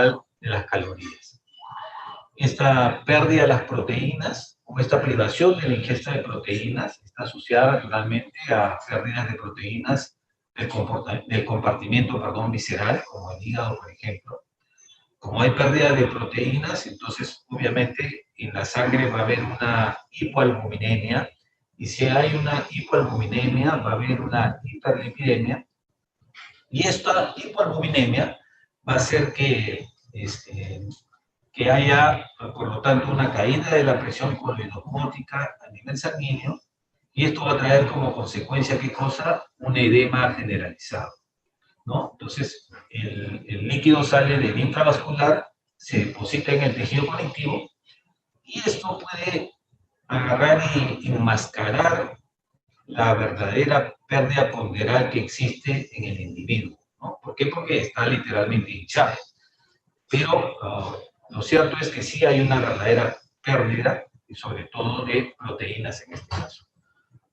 de las calorías. Esta pérdida de las proteínas o esta privación de la ingesta de proteínas está asociada naturalmente a pérdidas de proteínas del compartimiento visceral, como el hígado, por ejemplo. Como hay pérdida de proteínas, entonces obviamente en la sangre va a haber una hipoalbuminemia, y si hay una hipoalbuminemia va a haber una hiperlipidemia, y esta hipoalbuminemia va a hacer que haya, por lo tanto, una caída de la presión coloidosmótica a nivel sanguíneo, y esto va a traer como consecuencia, ¿qué cosa? Un edema generalizado, ¿no? Entonces, el líquido sale del intravascular, se deposita en el tejido conectivo, y esto puede agarrar y enmascarar la verdadera pérdida ponderal que existe en el individuo, ¿no? ¿Por qué? Porque está literalmente hinchado. Pero lo cierto es que sí hay una verdadera pérdida, y sobre todo de proteínas en este caso.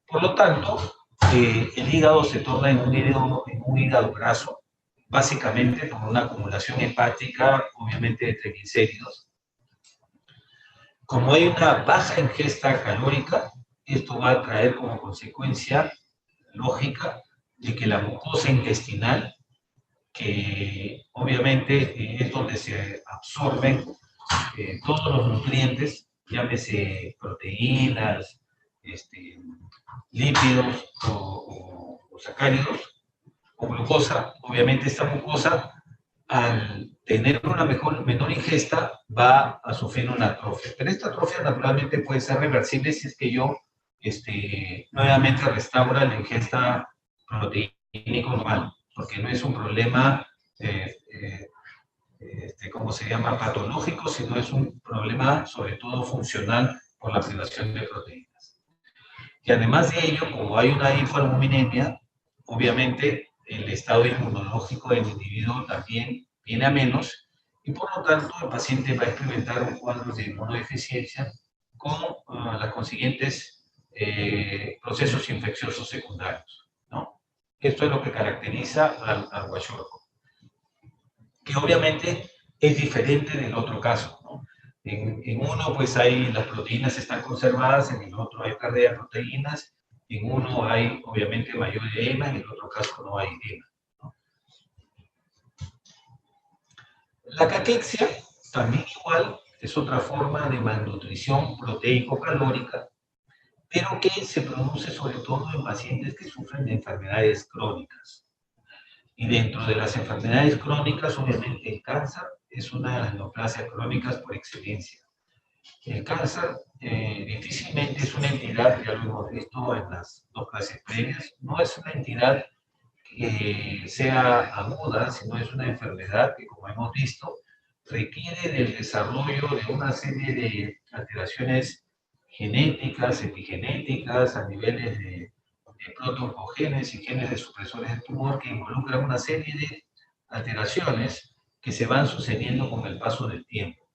Por lo tanto, el hígado se torna en un hígado graso, básicamente por una acumulación hepática, obviamente de triglicéridos. Como hay una baja ingesta calórica, esto va a traer como consecuencia lógica de que la mucosa intestinal, que obviamente es donde se absorben todos los nutrientes, llámese proteínas, lípidos o sacáridos, o glucosa. Obviamente esta mucosa, al tener una menor ingesta, va a sufrir una atrofia. Pero esta atrofia naturalmente puede ser reversible si es que yo nuevamente restaura la ingesta proteínica normal, porque no es un problema, ¿cómo se llama?, patológico, sino es un problema sobre todo funcional por la privación de proteínas. Y además de ello, como hay una hipoalbuminemia, obviamente el estado inmunológico del individuo también viene a menos, y por lo tanto el paciente va a experimentar un cuadro de inmunodeficiencia con los consiguientes procesos infecciosos secundarios, ¿no? Esto es lo que caracteriza al kwashiorkor, que obviamente es diferente del otro caso, ¿no? En uno, pues las proteínas están conservadas, en el otro hay pérdida de proteínas, en uno hay obviamente mayor edema, en el otro caso no hay edema, ¿no? La caquexia también igual es otra forma de malnutrición proteico-calórica, pero que se produce sobre todo en pacientes que sufren de enfermedades crónicas. Y dentro de las enfermedades crónicas, obviamente el cáncer es una de las neoplasias crónicas por excelencia. El cáncer difícilmente es una entidad, ya lo hemos visto en las dos clases previas, no es una entidad que sea aguda, sino es una enfermedad que, como hemos visto, requiere del desarrollo de una serie de alteraciones genéticas, epigenéticas, a niveles de protooncogenes y genes de supresores del tumor, que involucran una serie de alteraciones que se van sucediendo con el paso del tiempo.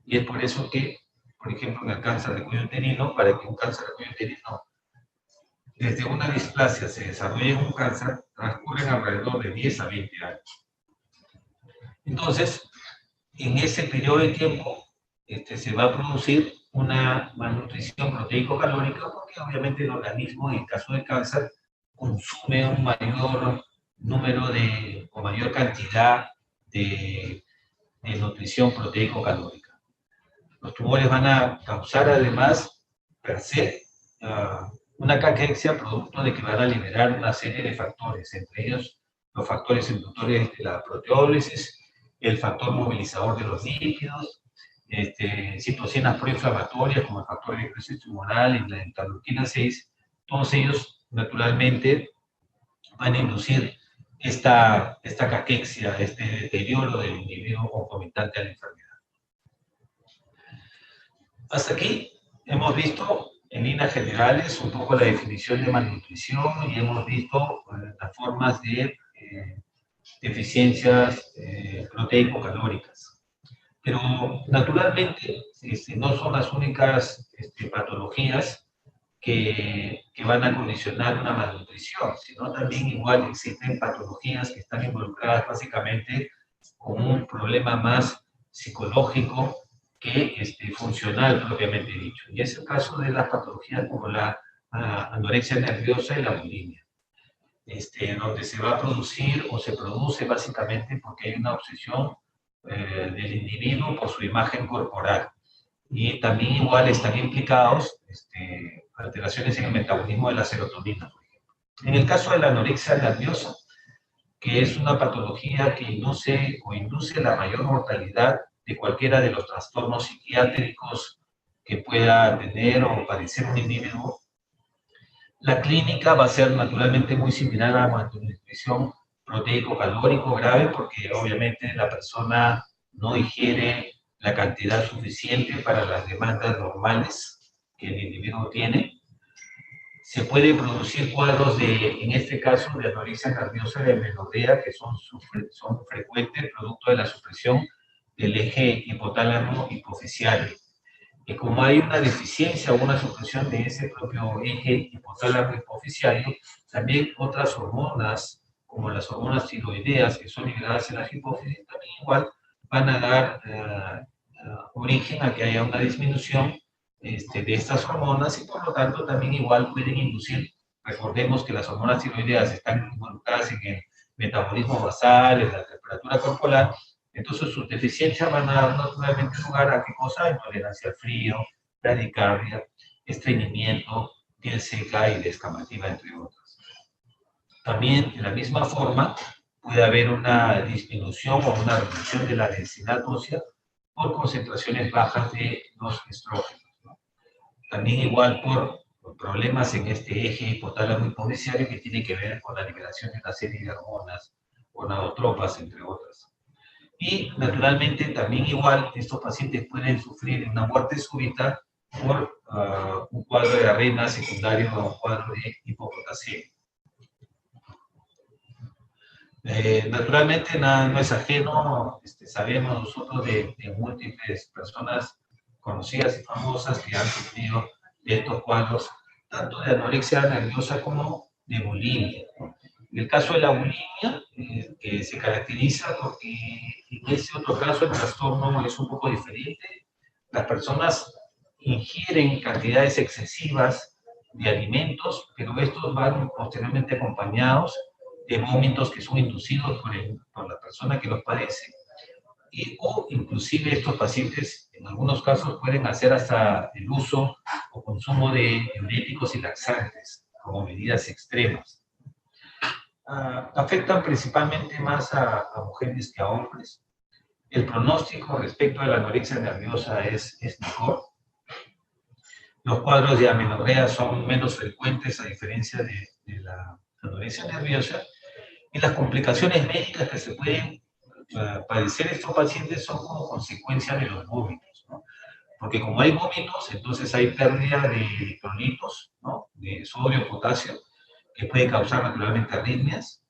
Y es por eso que, por ejemplo, en el cáncer de cuello uterino, para que un cáncer de cuello uterino desde una displasia se desarrolle en un cáncer, transcurren alrededor de 10 a 20 años. Entonces, en ese periodo de tiempo se va a producir una malnutrición proteico-calórica, porque obviamente el organismo, en el caso del cáncer, consume un mayor número o mayor cantidad de nutrición proteico-calórica. Los tumores van a causar además, per se, una caquexia producto de que van a liberar una serie de factores, entre ellos los factores inductores de la proteólisis, el factor movilizador de los lípidos, citocinas proinflamatorias como el factor de necrosis tumoral y la interleuquina 6, todos ellos naturalmente van a inducir esta caquexia, este deterioro del individuo concomitante a la enfermedad. Hasta aquí hemos visto en líneas generales un poco la definición de malnutrición y hemos visto las formas de deficiencias proteico-calóricas. Pero naturalmente no son las únicas patologías que van a condicionar una malnutrición, sino también igual existen patologías que están involucradas básicamente con un problema más psicológico que funcional propiamente dicho. Y es el caso de las patologías como la anorexia nerviosa y la bulimia, donde se va a producir o se produce básicamente porque hay una obsesión del individuo por su imagen corporal. Y también igual están implicados alteraciones en el metabolismo de la serotonina, por ejemplo. En el caso de la anorexia nerviosa, que es una patología que induce o induce la mayor mortalidad de cualquiera de los trastornos psiquiátricos que pueda tener o padecer un individuo, la clínica va a ser naturalmente muy similar a la malnutrición proteico-calórico grave, porque obviamente la persona no ingiere la cantidad suficiente para las demandas normales que el individuo tiene. Se puede producir cuadros en este caso, de anorexia nerviosa y de amenorrea, que son frecuentes producto de la supresión del eje hipotálamo hipofisiario. Y como hay una deficiencia o una supresión de ese propio eje hipotálamo hipofisiario, también otras hormonas, como las hormonas tiroideas, que son liberadas en la hipófisis, también igual van a dar origen a que haya una disminución de estas hormonas y por lo tanto también igual pueden inducir, recordemos que las hormonas tiroideas están involucradas en el metabolismo basal, en la temperatura corporal, entonces sus deficiencias van a dar naturalmente lugar a qué cosa, intolerancia al frío, bradicardia, estreñimiento, piel seca y descamativa, entre otras. También de la misma forma puede haber una disminución o una reducción de la densidad ósea por concentraciones bajas de los estrógenos, ¿no? También igual por problemas en este eje hipotálamo hipofisiario que tiene que ver con la liberación de una serie de hormonas, gonadotropas, entre otras. Y naturalmente también igual estos pacientes pueden sufrir una muerte súbita por un cuadro de arritmia secundario a un cuadro de hipopotasemia. Naturalmente nada, no es ajeno, sabemos nosotros de múltiples personas conocidas y famosas que han sufrido de estos cuadros, tanto de anorexia nerviosa como de bulimia. En el caso de la bulimia, que se caracteriza porque en ese otro caso el trastorno es un poco diferente. Las personas ingieren cantidades excesivas de alimentos, pero estos van posteriormente acompañados de vómitos que son inducidos por la persona que los padece. O inclusive estos pacientes en algunos casos pueden hacer hasta el uso o consumo de diuréticos y laxantes como medidas extremas. Afectan principalmente más a mujeres que a hombres. El pronóstico respecto a la anorexia nerviosa es mejor. Los cuadros de amenorrea son menos frecuentes a diferencia de la anorexia nerviosa. Y las complicaciones médicas que se pueden padecer estos pacientes son como consecuencia de los vómitos, ¿no? Porque como hay vómitos, entonces hay pérdida de electrolitos, ¿no? De sodio, potasio, que puede causar naturalmente arritmias.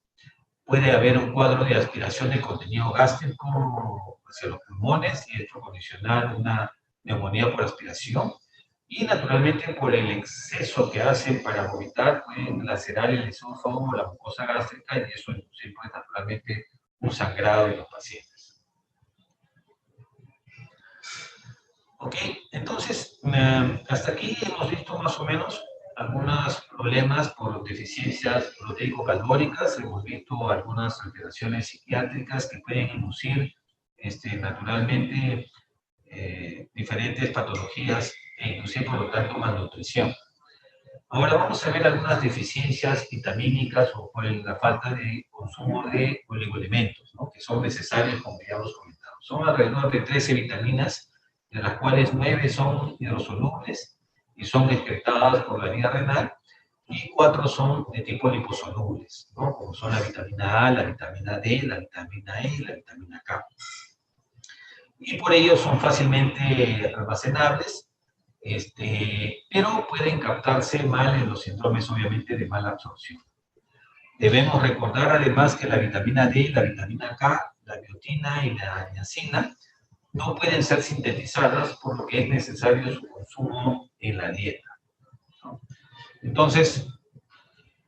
Puede haber un cuadro de aspiración de contenido gástrico hacia los pulmones y esto condicionar una neumonía por aspiración. Y naturalmente por el exceso que hacen para vomitar pueden lacerar el esófago o la mucosa gástrica y eso induce pues, naturalmente un sangrado en los pacientes. Ok, entonces hasta aquí hemos visto más o menos algunos problemas por deficiencias proteico-calóricas, hemos visto algunas alteraciones psiquiátricas que pueden inducir naturalmente diferentes patologías e inducir por lo tanto malnutrición. Ahora vamos a ver algunas deficiencias vitamínicas o por la falta de consumo de oligoelementos, ¿no? Que son necesarios, como ya hemos comentado. Son alrededor de 13 vitaminas, de las cuales 9 son hidrosolubles y son excretadas por la vía renal, y 4 son de tipo liposolubles, ¿no? Como son la vitamina A, la vitamina D, la vitamina E y la vitamina K. Y por ello son fácilmente almacenables, pero pueden captarse mal en los síndromes, obviamente, de mala absorción. Debemos recordar además que la vitamina D, la vitamina K, la biotina y la niacina no pueden ser sintetizadas, por lo que es necesario su consumo en la dieta, ¿no? Entonces,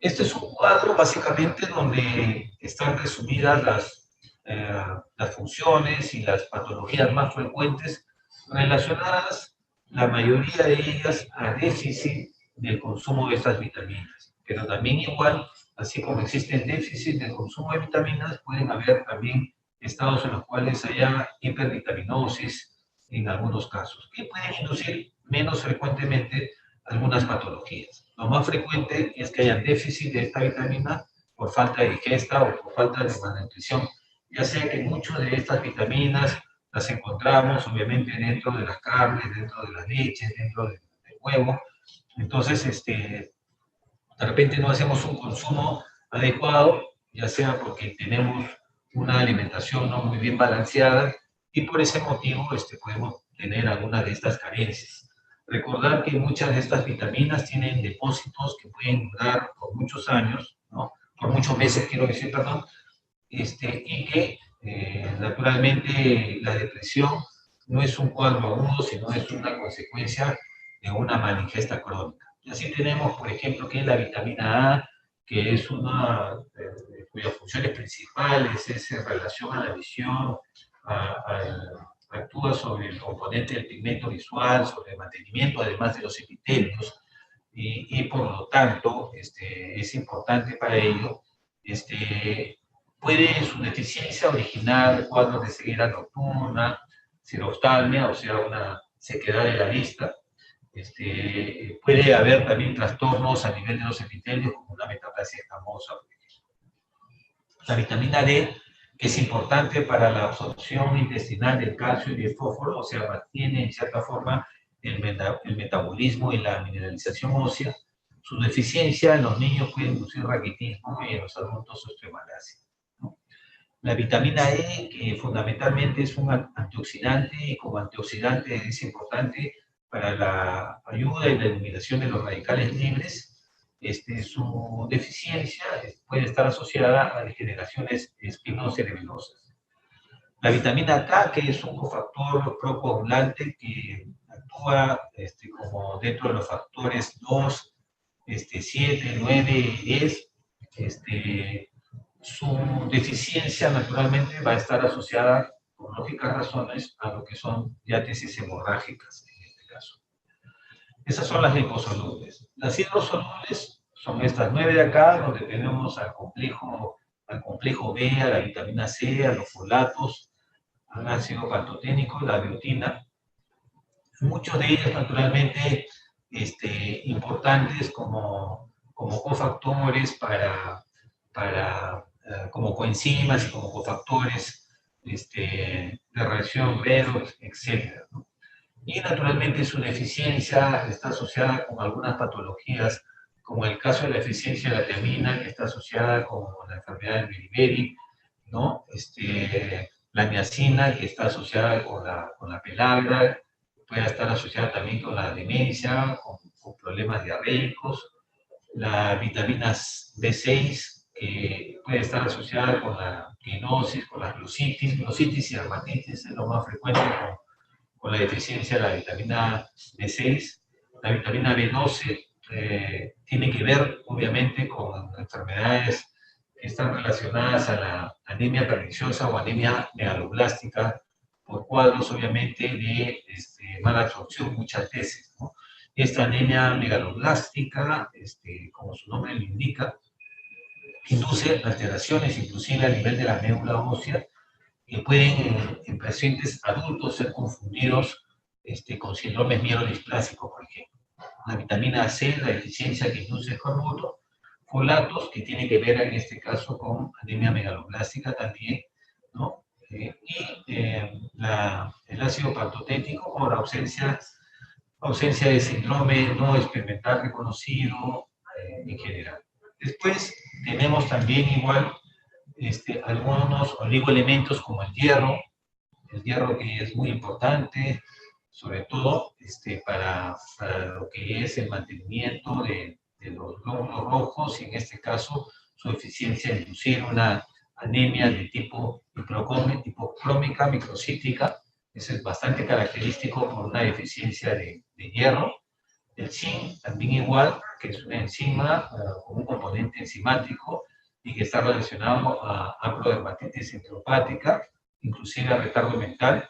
este es un cuadro básicamente donde están resumidas las funciones y las patologías más frecuentes relacionadas, la mayoría de ellas, a déficit del consumo de estas vitaminas. Pero también igual, así como existe el déficit del consumo de vitaminas, pueden haber también estados en los cuales haya hipervitaminosis en algunos casos, que pueden inducir menos frecuentemente algunas patologías. Lo más frecuente es que haya déficit de esta vitamina por falta de digesta o por falta de malnutrición, ya sea que muchas de estas vitaminas las encontramos obviamente dentro de las carnes, dentro de las leches, dentro del huevo. Entonces, de repente no hacemos un consumo adecuado, ya sea porque tenemos una alimentación no muy bien balanceada y por ese motivo podemos tener alguna de estas carencias. Recordar que muchas de estas vitaminas tienen depósitos que pueden durar por muchos años, ¿no? Por muchos meses, quiero decir, perdón, y que naturalmente la depresión no es un cuadro agudo, sino es una consecuencia de una mal ingesta crónica. Y así tenemos, por ejemplo, que la vitamina A, que es una cuyas funciones principales es en relación a la visión, actúa sobre el componente del pigmento visual, sobre el mantenimiento además de los epitelios, y por lo tanto es importante para ello. Puede su deficiencia originar cuadros de ceguera nocturna, xeroftalmia, o sea, una sequedad de la vista. Puede haber también trastornos a nivel de los epitelios, como una metaplasia escamosa. La vitamina D, que es importante para la absorción intestinal del calcio y del fósforo, o sea, mantiene en cierta forma el metabolismo y la mineralización ósea. Su deficiencia en los niños puede inducir raquitismo y en los adultos osteomalacia. La vitamina E, que fundamentalmente es un antioxidante, y como antioxidante es importante para la ayuda y la eliminación de los radicales libres, su deficiencia puede estar asociada a degeneraciones espinocerebelosas. La vitamina K, que es un cofactor procoagulante que actúa como dentro de los factores 2, 7, 9 y 10, su deficiencia naturalmente va a estar asociada, por lógicas razones, a lo que son diátesis hemorrágicas en este caso. Esas son las liposolubles. Las hidrosolubles son estas 9 de acá, donde tenemos al complejo B, a la vitamina C, a los folatos, al ácido pantoténico, la biotina. Muchos de ellos naturalmente importantes como cofactores como coenzimas y como cofactores de reacción redox, etc. ¿no? Y naturalmente su deficiencia está asociada con algunas patologías, como el caso de la deficiencia de la tiamina, que está asociada con la enfermedad del beriberi, ¿no? La niacina, que está asociada con la pelagra, puede estar asociada también con la demencia, con problemas diarreicos. La vitamina B6, que puede estar asociada con la quinosis, con la glucitis y dermatitis, es lo más frecuente con la deficiencia de la vitamina B6. La vitamina B12 tiene que ver, obviamente, con enfermedades que están relacionadas a la anemia perniciosa o anemia megaloblástica, por cuadros, obviamente, de mala absorción muchas veces, ¿no? Esta anemia megaloblástica, como su nombre lo indica, induce alteraciones inclusive a nivel de la médula ósea, que pueden en pacientes adultos ser confundidos con síndromes mielodisplásicos, por ejemplo. La vitamina C, la deficiencia que induce el escorbuto, folatos, que tiene que ver en este caso con anemia megaloblástica también, ¿no? El ácido pantoténico por ausencia de síndrome no experimental reconocido en general. Después tenemos también igual algunos oligoelementos como el hierro que es muy importante, sobre todo para lo que es el mantenimiento de los glóbulos rojos y en este caso su eficiencia en inducir una anemia de tipo hipocrómica microcítica. Eso es bastante característico por una deficiencia de hierro. El zinc también igual, que es una enzima con un componente enzimático y que está relacionado a acrodermatitis enteropática, inclusive a retardo mental.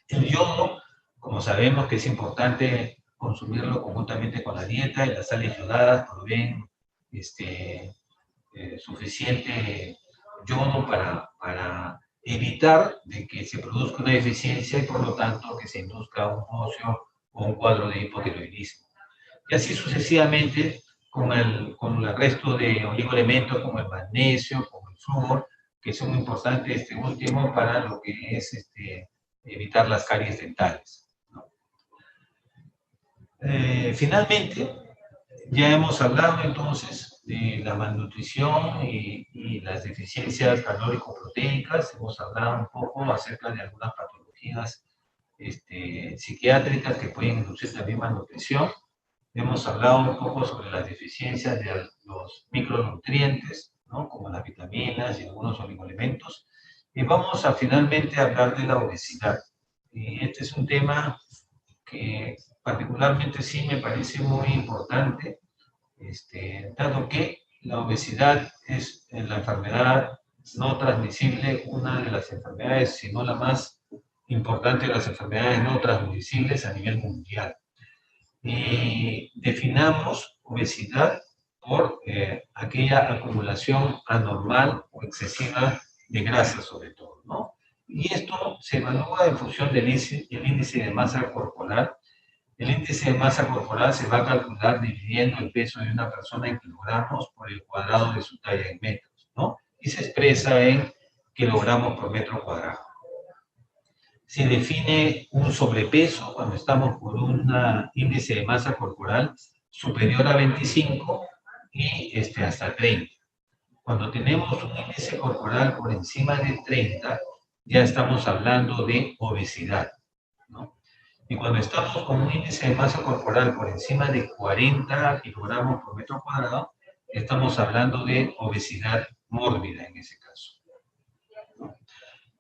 El yodo, como sabemos que es importante consumirlo conjuntamente con la dieta, y las sales yodadas proveen suficiente yodo para evitar de que se produzca una deficiencia y por lo tanto que se induzca un bocio o un cuadro de hipotiroidismo. Y así sucesivamente con el resto de oligoelementos como el magnesio, como el flúor, que son importantes este último para lo que es evitar las caries dentales, ¿no? Finalmente, ya hemos hablado entonces de la malnutrición y las deficiencias calórico-proteicas, hemos hablado un poco acerca de algunas patologías psiquiátricas que pueden inducir también malnutrición, hemos hablado un poco sobre las deficiencias de los micronutrientes, ¿no? Como las vitaminas y algunos oligoelementos, y vamos a finalmente hablar de la obesidad. Y este es un tema que particularmente sí me parece muy importante, dado que la obesidad es la enfermedad no transmisible, una de las enfermedades, si no la más importante de las enfermedades no transmisibles a nivel mundial. Definamos obesidad por aquella acumulación anormal o excesiva de grasa sobre todo, ¿no? Y esto se evalúa en función del índice de masa corporal. El índice de masa corporal se va a calcular dividiendo el peso de una persona en kilogramos por el cuadrado de su talla en metros, ¿no? Y se expresa en kilogramos por metro cuadrado. Se define un sobrepeso cuando estamos por un índice de masa corporal superior a 25 y hasta 30. Cuando tenemos un índice corporal por encima de 30, ya estamos hablando de obesidad, ¿no? Y cuando estamos con un índice de masa corporal por encima de 40 kilogramos por metro cuadrado, estamos hablando de obesidad mórbida en ese caso.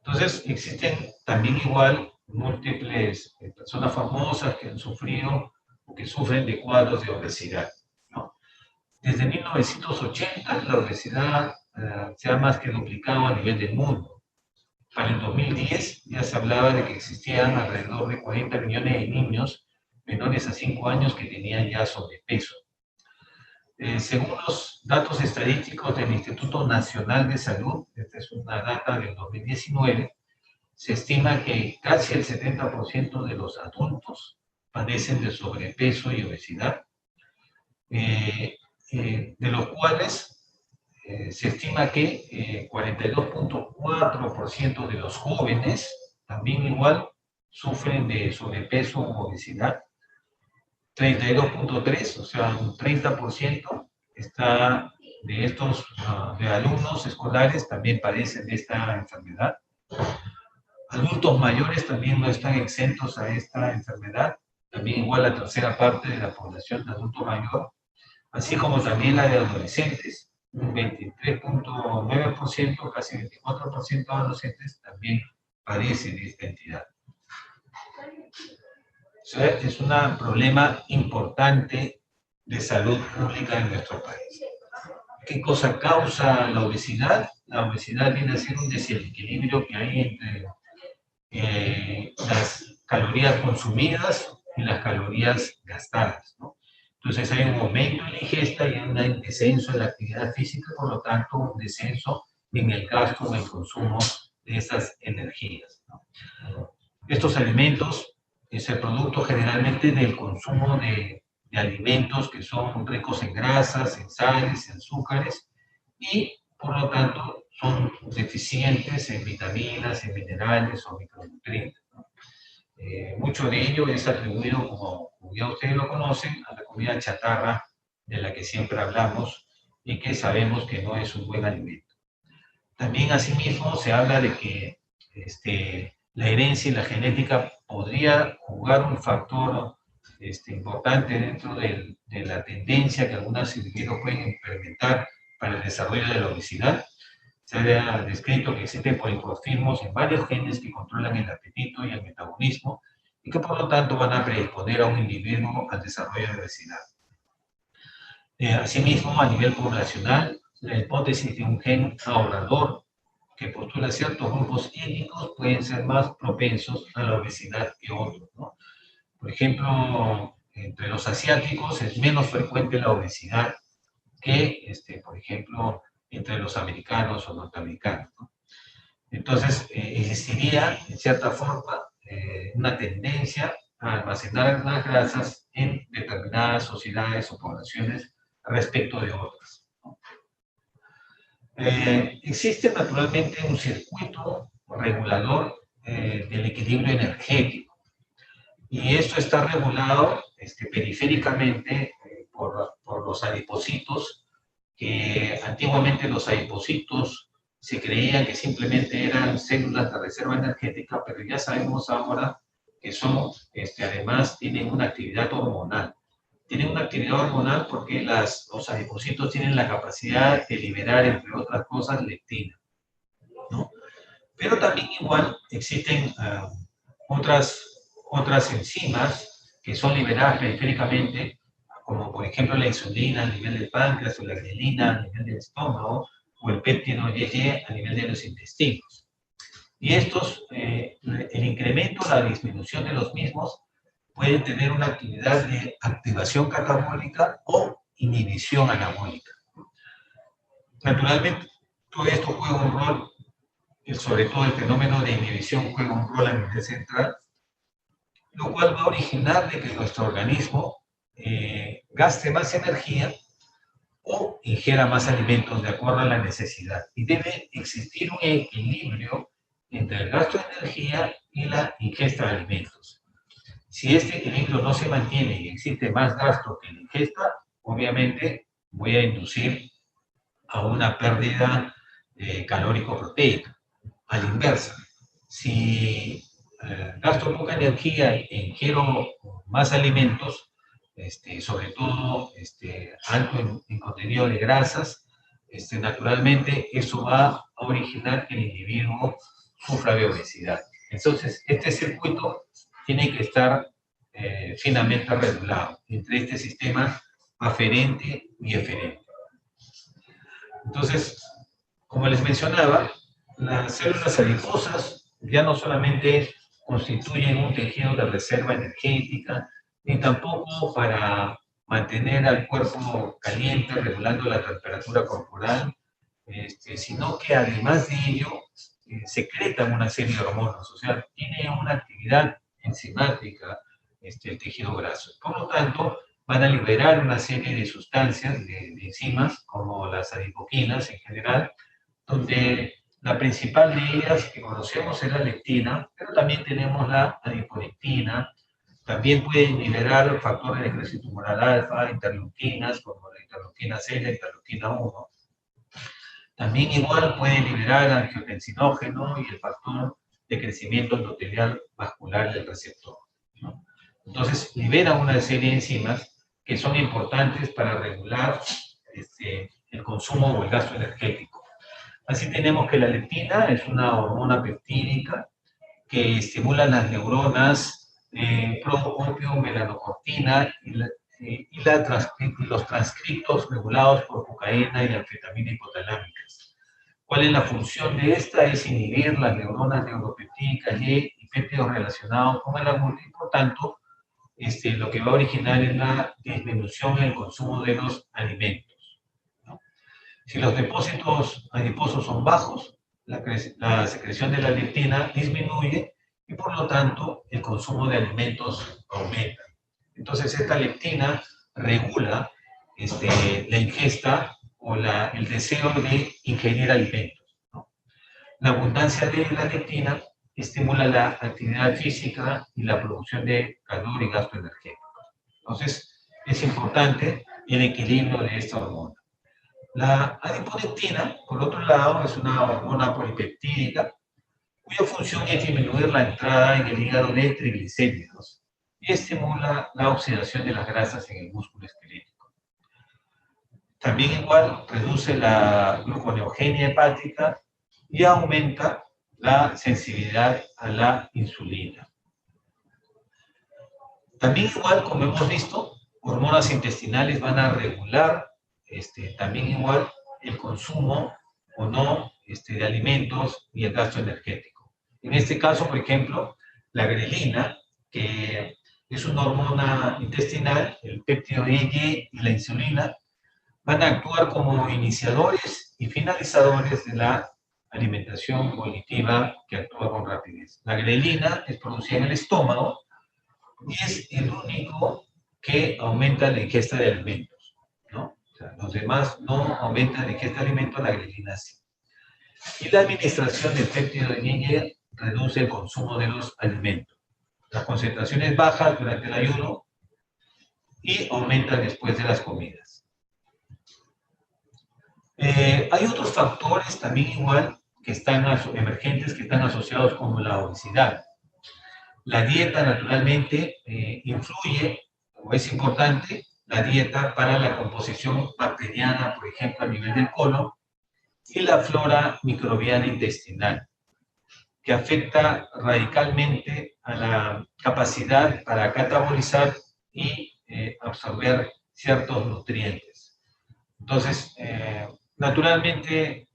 Entonces, existen también igual múltiples personas famosas que han sufrido o que sufren de cuadros de obesidad, ¿no? Desde 1980 la obesidad se ha más que duplicado a nivel del mundo. Para el 2010 ya se hablaba de que existían alrededor de 40 millones de niños menores a 5 años que tenían ya sobrepeso. Según los datos estadísticos del Instituto Nacional de Salud, esta es una data del 2019, se estima que casi el 70% de los adultos padecen de sobrepeso y obesidad, de los cuales se estima que 42.4% de los jóvenes también igual sufren de sobrepeso o obesidad. 32.3, o sea, un 30% está de estos de alumnos escolares también padecen de esta enfermedad. Adultos mayores también no están exentos a esta enfermedad, también igual la tercera parte de la población de adulto mayor, así como también la de adolescentes, un 23.9%, casi 24% de adolescentes también padecen de esta entidad. O sea, es un problema importante de salud pública en nuestro país. ¿Qué cosa causa la obesidad? La obesidad viene a ser un desequilibrio que hay entre las calorías consumidas y las calorías gastadas, ¿no? Entonces hay un aumento en la ingesta y un descenso en la actividad física, por lo tanto un descenso en el gasto o el consumo de esas energías, ¿no? Estos alimentos es el producto generalmente del consumo de alimentos que son ricos en grasas, en sales, en azúcares y por lo tanto son deficientes en vitaminas, en minerales o micronutrientes, ¿no? Mucho de ello es atribuido, como ya ustedes lo conocen, a la comida chatarra de la que siempre hablamos y que sabemos que no es un buen alimento. También asimismo se habla de que la herencia y la genética podría jugar un factor importante dentro de la tendencia que algunos individuos pueden implementar para el desarrollo de la obesidad. Se ha descrito que existen polimorfismos en varios genes que controlan el apetito y el metabolismo y que por lo tanto van a predisponer a un individuo al desarrollo de obesidad. Asimismo, a nivel poblacional, la hipótesis de un gen ahorrador que postula ciertos grupos étnicos pueden ser más propensos a la obesidad que otros, ¿no? Por ejemplo, entre los asiáticos es menos frecuente la obesidad que, por ejemplo, entre los americanos o norteamericanos, ¿no? Entonces, existiría, en cierta forma, una tendencia a almacenar las grasas en determinadas sociedades o poblaciones respecto de otras, ¿no? Existe naturalmente un circuito regulador del equilibrio energético y esto está regulado periféricamente por los adipocitos, que antiguamente los adipocitos se creía que simplemente eran células de reserva energética, pero ya sabemos ahora que son, además tienen una actividad hormonal. Tienen una actividad hormonal porque los adipocitos tienen la capacidad de liberar, entre otras cosas, leptina, ¿no? Pero también igual existen otras enzimas que son liberadas periféricamente, como por ejemplo la insulina a nivel del páncreas o la glialina a nivel del estómago o el péptido YY a nivel de los intestinos. Y estos, el incremento o la disminución de los mismos pueden tener una actividad de activación catabólica o inhibición anabólica. Naturalmente, todo esto juega un rol, sobre todo el fenómeno de inhibición juega un rol a nivel central, lo cual va a originar de que nuestro organismo gaste más energía o ingiera más alimentos de acuerdo a la necesidad. Y debe existir un equilibrio entre el gasto de energía y la ingesta de alimentos. Si este equilibrio no se mantiene y existe más gasto que la ingesta, obviamente voy a inducir a una pérdida calórico-proteica. A la inversa, si gasto poca energía e ingiero más alimentos, sobre todo alto en contenido de grasas, naturalmente eso va a originar que el individuo sufra de obesidad. Entonces, este circuito tiene que estar finamente regulado entre este sistema aferente y eferente. Entonces, como les mencionaba, las células adiposas ya no solamente constituyen un tejido de reserva energética, ni tampoco para mantener al cuerpo caliente, regulando la temperatura corporal, sino que además de ello, secretan una serie de hormonas, o sea, tiene una actividad enzimática el tejido graso. Por lo tanto, van a liberar una serie de sustancias, de enzimas, como las adipoquinas en general, donde la principal de ellas que conocemos es la leptina, pero también tenemos la adiponectina. También pueden liberar factores de crecimiento tumoral alfa, interleuquinas, como la interleuquina 6, la interleuquina 1. También igual pueden liberar angiotensinógeno y el factor de crecimiento endotelial vascular del receptor, ¿no? Entonces, liberan una serie de enzimas que son importantes para regular el consumo o el gasto energético. Así tenemos que la leptina es una hormona peptídica que estimula las neuronas pro-opio melanocortina y los transcriptos regulados por cocaína y anfetamina hipotalámicas. ¿Cuál es la función de esta? Es inhibir las neuronas neuropeptídicas Y y péptidos relacionados con el agute, y por tanto, lo que va a originar es la disminución en el consumo de los alimentos, ¿no? Si los depósitos adiposos son bajos, la secreción de la leptina disminuye y por lo tanto el consumo de alimentos aumenta. Entonces esta leptina regula la ingesta o el deseo de ingerir alimentos, ¿no? La abundancia de la leptina estimula la actividad física y la producción de calor y gasto energético. Entonces es importante el equilibrio de esta hormona. La adiponectina, por otro lado, es una hormona polipeptídica cuya función es disminuir la entrada en el hígado de triglicéridos y estimula la oxidación de las grasas en el músculo esquelético. También igual reduce la gluconeogenia hepática y aumenta la sensibilidad a la insulina. También igual, como hemos visto, hormonas intestinales van a regular también igual el consumo o no de alimentos y el gasto energético. En este caso, por ejemplo, la grelina, que es una hormona intestinal, el péptido IgE y la insulina, van a actuar como iniciadores y finalizadores de la alimentación volitiva que actúa con rapidez. La grelina es producida en el estómago y es el único que aumenta la ingesta de alimentos, ¿no? O sea, los demás no aumentan la ingesta de alimentos, la grelina sí. Y la administración del péptido de IgE reduce el consumo de los alimentos. Las concentraciones bajas durante el ayuno y aumentan después de las comidas. Hay otros factores también igual que están emergentes, que están asociados con la obesidad. La dieta naturalmente influye, o es importante, la dieta para la composición bacteriana, por ejemplo, a nivel del colon, y la flora microbiana intestinal, que afecta radicalmente a la capacidad para catabolizar y absorber ciertos nutrientes. Entonces, naturalmente,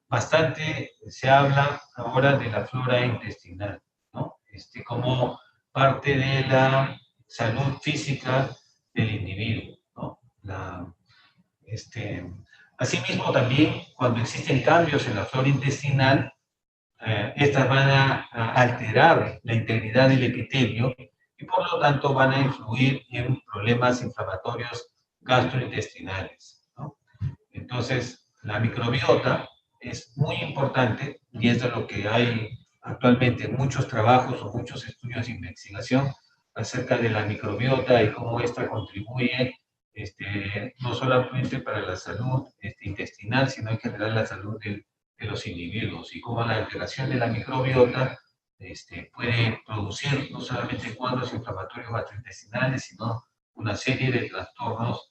bastante se habla ahora de la flora intestinal, ¿no? Como parte de la salud física del individuo, ¿no? Asimismo, también cuando existen cambios en la flora intestinal, estas van a alterar la integridad del epitelio y por lo tanto van a influir en problemas inflamatorios gastrointestinales, ¿no? Entonces, la microbiota es muy importante y es de lo que hay actualmente muchos trabajos o muchos estudios de investigación acerca de la microbiota y cómo ésta contribuye no solamente para la salud intestinal, sino en general la salud de los individuos y cómo la alteración de la microbiota puede producir no solamente cuadros inflamatorios gastrointestinales, sino una serie de trastornos,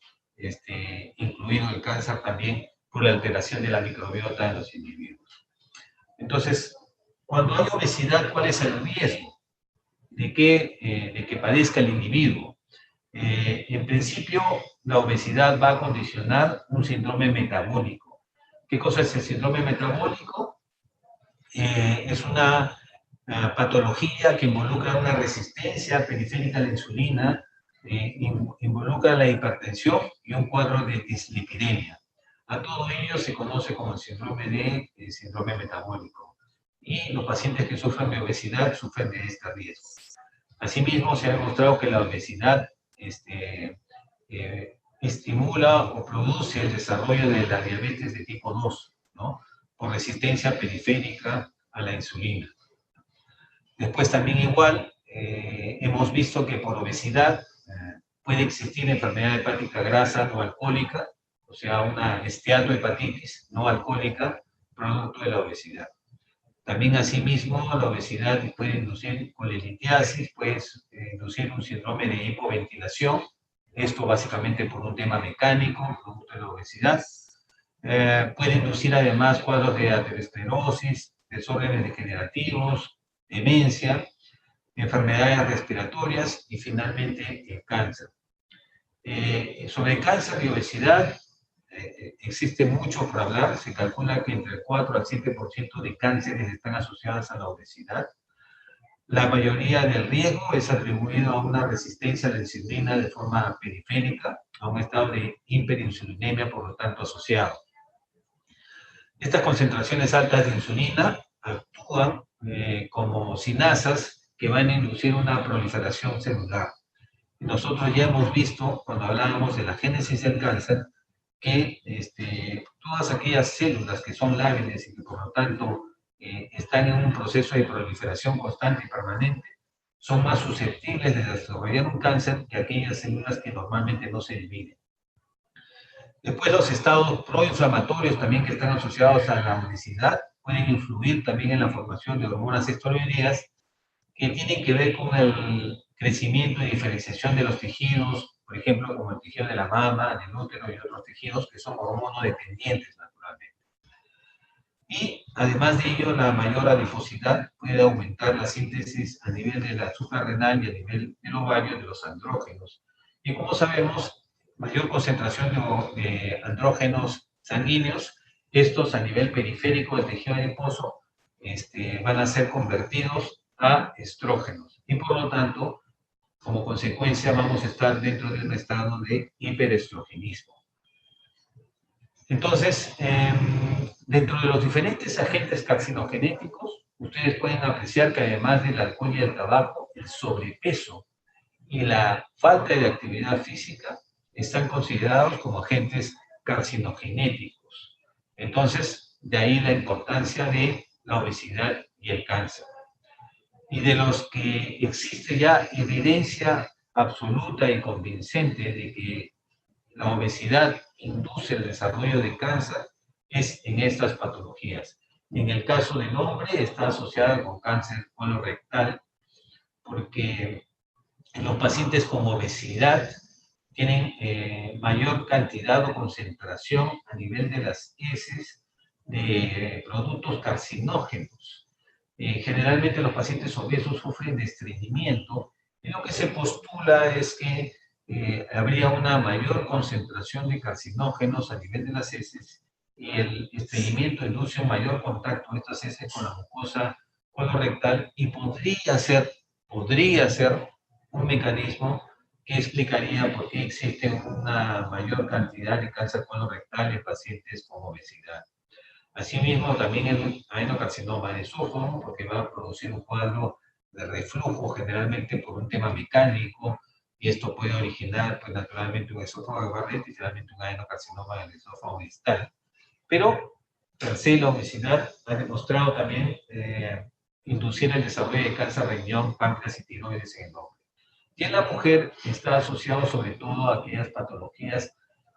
incluido el cáncer también, por la alteración de la microbiota en los individuos. Entonces, cuando hay obesidad, ¿cuál es el riesgo de que padezca el individuo? En principio, la obesidad va a condicionar un síndrome metabólico. ¿Qué cosa es el síndrome metabólico? Es una patología que involucra una resistencia periférica a la insulina, involucra la hipertensión y un cuadro de dislipidemia. A todo ello se conoce como el síndrome metabólico. Y los pacientes que sufren de obesidad sufren de este riesgo. Asimismo, se ha demostrado que la obesidad estimula o produce el desarrollo de la diabetes de tipo 2, ¿no? Por resistencia periférica a la insulina. Después también igual, hemos visto que por obesidad puede existir enfermedad hepática grasa no alcohólica, o sea, una esteatohepatitis no alcohólica, producto de la obesidad. También asimismo, la obesidad puede inducir colelitiasis, puede inducir un síndrome de hipoventilación, esto básicamente por un tema mecánico, producto de la obesidad. Puede inducir además cuadros de aterosclerosis, desórdenes degenerativos, demencia, enfermedades respiratorias y finalmente el cáncer. Sobre el cáncer y obesidad existe mucho por hablar. Se calcula que entre el 4 al 7% de cánceres están asociados a la obesidad. La mayoría del riesgo es atribuido a una resistencia a la insulina de forma periférica, a un estado de hiperinsulinemia, por lo tanto asociado. Estas concentraciones altas de insulina actúan como sinasas que van a inducir una proliferación celular. Nosotros ya hemos visto, cuando hablábamos de la génesis del cáncer, que todas aquellas células que son lábiles y que por lo tanto están en un proceso de proliferación constante y permanente, son más susceptibles de desarrollar un cáncer que aquellas células que normalmente no se dividen. Después, los estados proinflamatorios también que están asociados a la obesidad pueden influir también en la formación de hormonas esteroideas que tienen que ver con el crecimiento y diferenciación de los tejidos, por ejemplo, como el tejido de la mama, del útero y otros tejidos que son hormonodependientes naturalmente. Y además de ello, la mayor adiposidad puede aumentar la síntesis a nivel de la suprarrenal y a nivel del ovario de los andrógenos. Y como sabemos, mayor concentración de andrógenos sanguíneos, estos a nivel periférico del tejido adiposo van a ser convertidos a estrógenos y por lo tanto, como consecuencia, vamos a estar dentro de un estado de hiperestrogenismo. Entonces, dentro de los diferentes agentes carcinogenéticos, ustedes pueden apreciar que además del alcohol y el tabaco, el sobrepeso y la falta de actividad física están considerados como agentes carcinogenéticos. Entonces, de ahí la importancia de la obesidad y el cáncer. Y de los que existe ya evidencia absoluta y convincente de que la obesidad induce el desarrollo de cáncer es en estas patologías. En el caso del hombre está asociada con cáncer colorectal porque los pacientes con obesidad tienen mayor cantidad o concentración a nivel de las heces de productos carcinógenos. Generalmente los pacientes obesos sufren de estreñimiento y lo que se postula es que habría una mayor concentración de carcinógenos a nivel de las heces y el estreñimiento induce un mayor contacto de estas heces con la mucosa colorectal y podría ser un mecanismo que explicaría por qué existe una mayor cantidad de cáncer colorectal en pacientes con obesidad. Asimismo, también el adenocarcinoma de esófago, porque va a producir un cuadro de reflujo, generalmente por un tema mecánico, y esto puede originar, pues, naturalmente un esófago de Barrett y finalmente un adenocarcinoma del esófago distal. Pero, per se, la obesidad ha demostrado también inducir el desarrollo de cáncer de riñón, páncreas y tiroides en el hombre. Y en la mujer está asociado sobre todo a aquellas patologías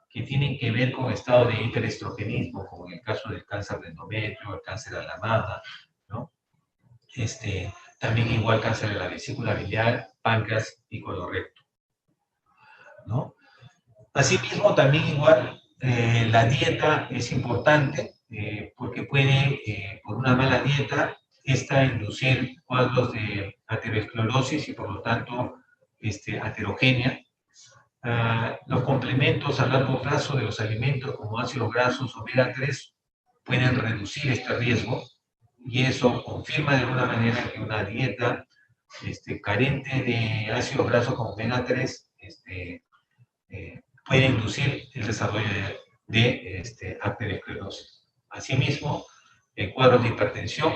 que tienen que ver con estado de hiperestrogenismo, como en el caso del cáncer de endometrio, el cáncer de la mama, ¿no? También igual cáncer de la vesícula biliar, páncreas y colorecto, ¿no? Asimismo, también igual la dieta es importante porque puede, por una mala dieta, inducir cuadros de aterosclerosis y por lo tanto aterogenia. Los complementos a largo plazo de los alimentos como ácidos grasos omega 3 pueden reducir este riesgo y eso confirma de alguna manera que una dieta carente de ácidos grasos como omega 3 puede inducir el desarrollo de aterosclerosis. Asimismo, cuadros de hipertensión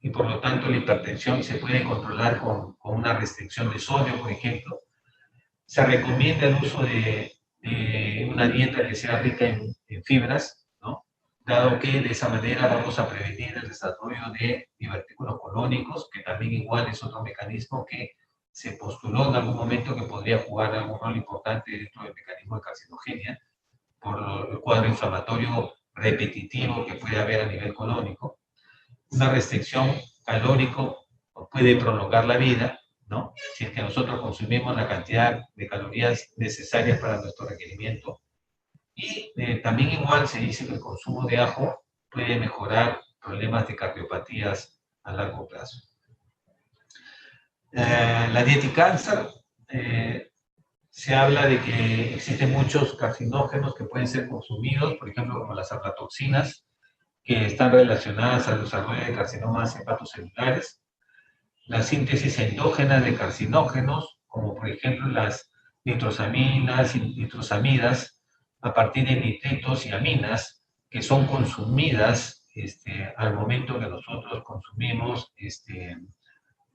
y por lo tanto la hipertensión se puede controlar con una restricción de sodio, por ejemplo. Se recomienda el uso de una dieta que sea rica en fibras, ¿no? Dado que de esa manera vamos a prevenir el desarrollo de divertículos colónicos, que también igual es otro mecanismo que se postuló en algún momento que podría jugar algún rol importante dentro del mecanismo de carcinogenia, por el cuadro inflamatorio repetitivo que puede haber a nivel colónico. Una restricción calórico puede prolongar la vida, ¿no? Si es que nosotros consumimos la cantidad de calorías necesarias para nuestro requerimiento. Y también igual se dice que el consumo de ajo puede mejorar problemas de cardiopatías a largo plazo. La dieta y cáncer, se habla de que existen muchos carcinógenos que pueden ser consumidos, por ejemplo, como las aflatoxinas, que están relacionadas al desarrollo de carcinomas hepatocelulares, la síntesis endógena de carcinógenos, como por ejemplo las nitrosaminas y nitrosamidas, a partir de nitritos y aminas, que son consumidas al momento que nosotros consumimos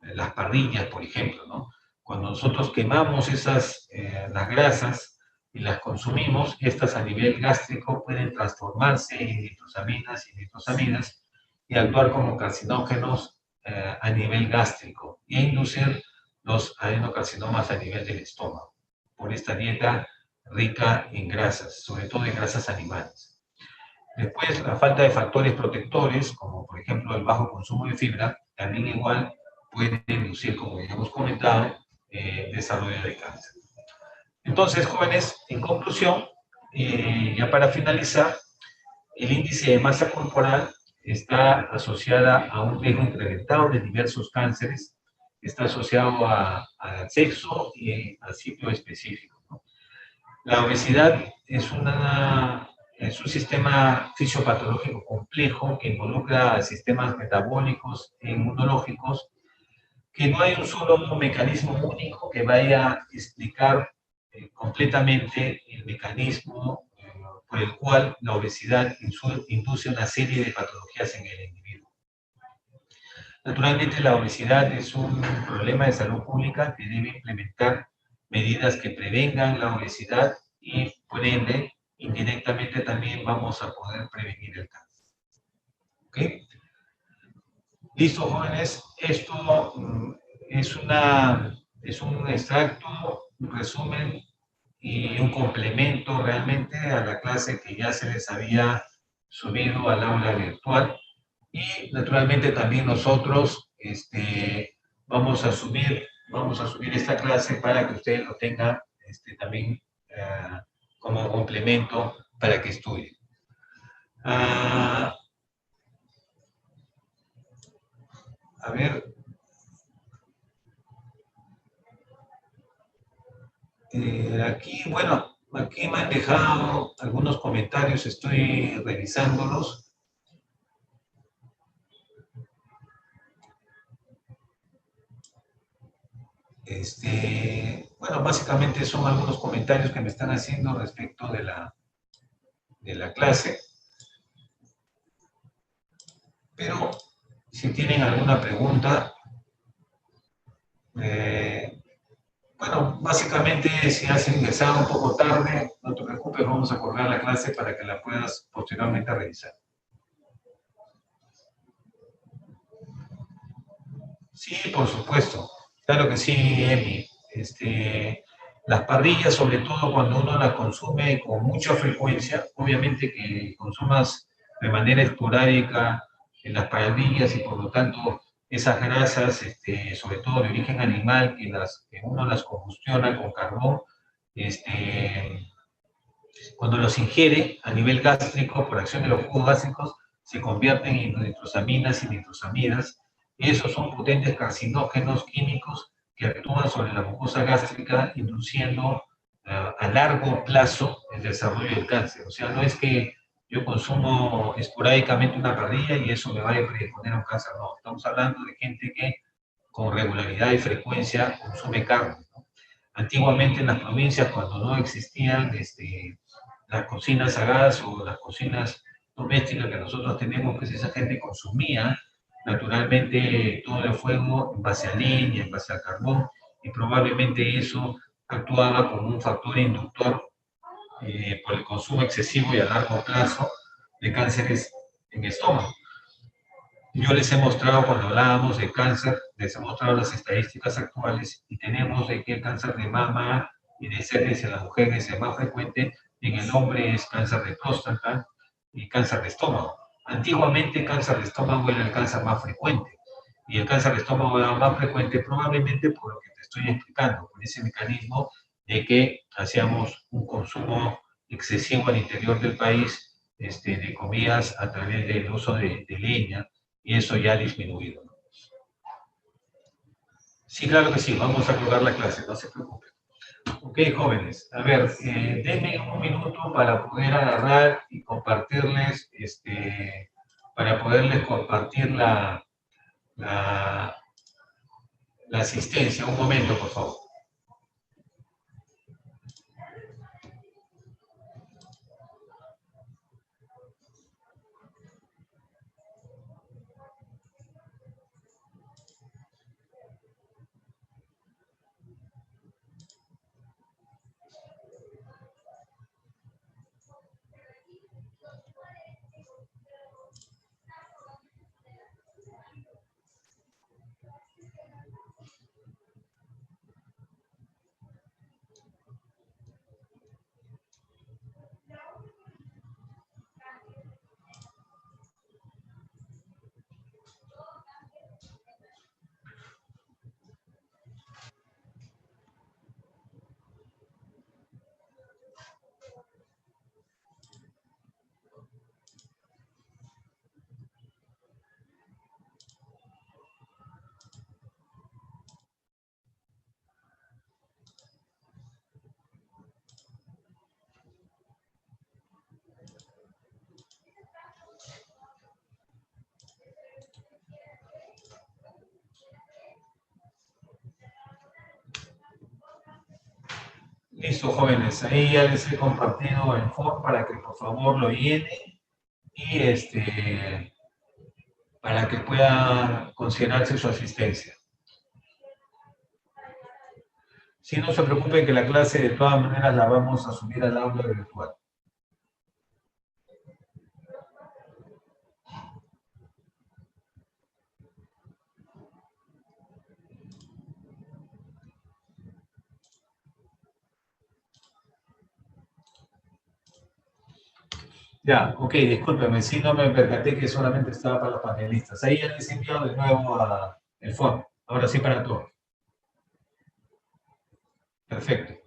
las parrillas, por ejemplo, ¿no? Cuando nosotros quemamos las grasas y las consumimos, estas a nivel gástrico pueden transformarse en nitrosaminas y nitrosamidas y actuar como carcinógenos a nivel gástrico e inducir los adenocarcinomas a nivel del estómago por esta dieta rica en grasas, sobre todo en grasas animales. Después, la falta de factores protectores, como por ejemplo el bajo consumo de fibra, también igual puede inducir, como ya hemos comentado, desarrollo de cáncer. Entonces, jóvenes, en conclusión, ya para finalizar, el índice de masa corporal está asociada a un riesgo incrementado de diversos cánceres, está asociado al sexo y al sitio específico, ¿no? La obesidad es una Es un sistema fisiopatológico complejo que involucra sistemas metabólicos e inmunológicos, que no hay un solo mecanismo único que vaya a explicar completamente el mecanismo por el cual la obesidad induce una serie de patologías en el individuo. Naturalmente, la obesidad es un problema de salud pública que debe implementar medidas que prevengan la obesidad y, por ende, indirectamente también vamos a poder prevenir el cáncer. ¿Ok? Listo, jóvenes. Esto es un extracto, un resumen y un complemento realmente a la clase que ya se les había subido al aula virtual. Y naturalmente también nosotros vamos a subir esta clase para que ustedes lo tengan también como complemento para que estudien. A ver, aquí, bueno, aquí me han dejado algunos comentarios, estoy revisándolos. Bueno, básicamente son algunos comentarios que me están haciendo respecto de la clase. Pero si tienen alguna pregunta, bueno, básicamente si has ingresado un poco tarde, no te preocupes, vamos a colgar la clase para que la puedas posteriormente revisar. Sí, por supuesto. Claro que sí, Emi. Las parrillas, sobre todo cuando uno las consume con mucha frecuencia, obviamente que consumas de manera esporádica en las parrillas y por lo tanto esas grasas, sobre todo de origen animal, que uno las combustiona con carbón, cuando los ingiere a nivel gástrico por acción de los jugos gástricos, se convierten en nitrosaminas y nitrosamidas. Esos son potentes carcinógenos químicos que actúan sobre la mucosa gástrica, induciendo a largo plazo el desarrollo del cáncer. O sea, no es que yo consumo esporádicamente una parrilla y eso me vaya a predisponer a un cáncer. No, estamos hablando de gente que con regularidad y frecuencia consume carne, ¿no? Antiguamente en las provincias, cuando no existían las cocinas a gas o las cocinas domésticas que nosotros tenemos, pues esa gente consumía naturalmente todo el fuego en base a leña, en base a carbón, y probablemente eso actuaba como un factor inductor por el consumo excesivo y a largo plazo de cánceres en estómago. Yo les he mostrado, cuando hablábamos de cáncer, les he mostrado las estadísticas actuales y tenemos de que el cáncer de mama y de cervix en las mujeres es más frecuente, en el hombre es cáncer de próstata y cáncer de estómago. Antiguamente cáncer de estómago era el cáncer más frecuente y el cáncer de estómago era más frecuente probablemente por lo que te estoy explicando, por ese mecanismo de que hacíamos un consumo excesivo al interior del país de comidas a través del uso de leña, y eso ya ha disminuido. Sí, claro que sí, vamos a colgar la clase, no se preocupen. Ok, jóvenes, a ver, denme un minuto para poder agarrar y compartirles, para poderles compartir la, la asistencia. Un momento, por favor. Listo, jóvenes. Ahí ya les he compartido el form para que por favor lo llenen y para que pueda considerarse su asistencia. Si no se preocupen que la clase de todas maneras la vamos a subir al aula virtual. Ya, ok, discúlpeme, si no me percaté que solamente estaba para los panelistas. Ahí ya les he enviado de nuevo el form. Ahora sí para todos. Perfecto.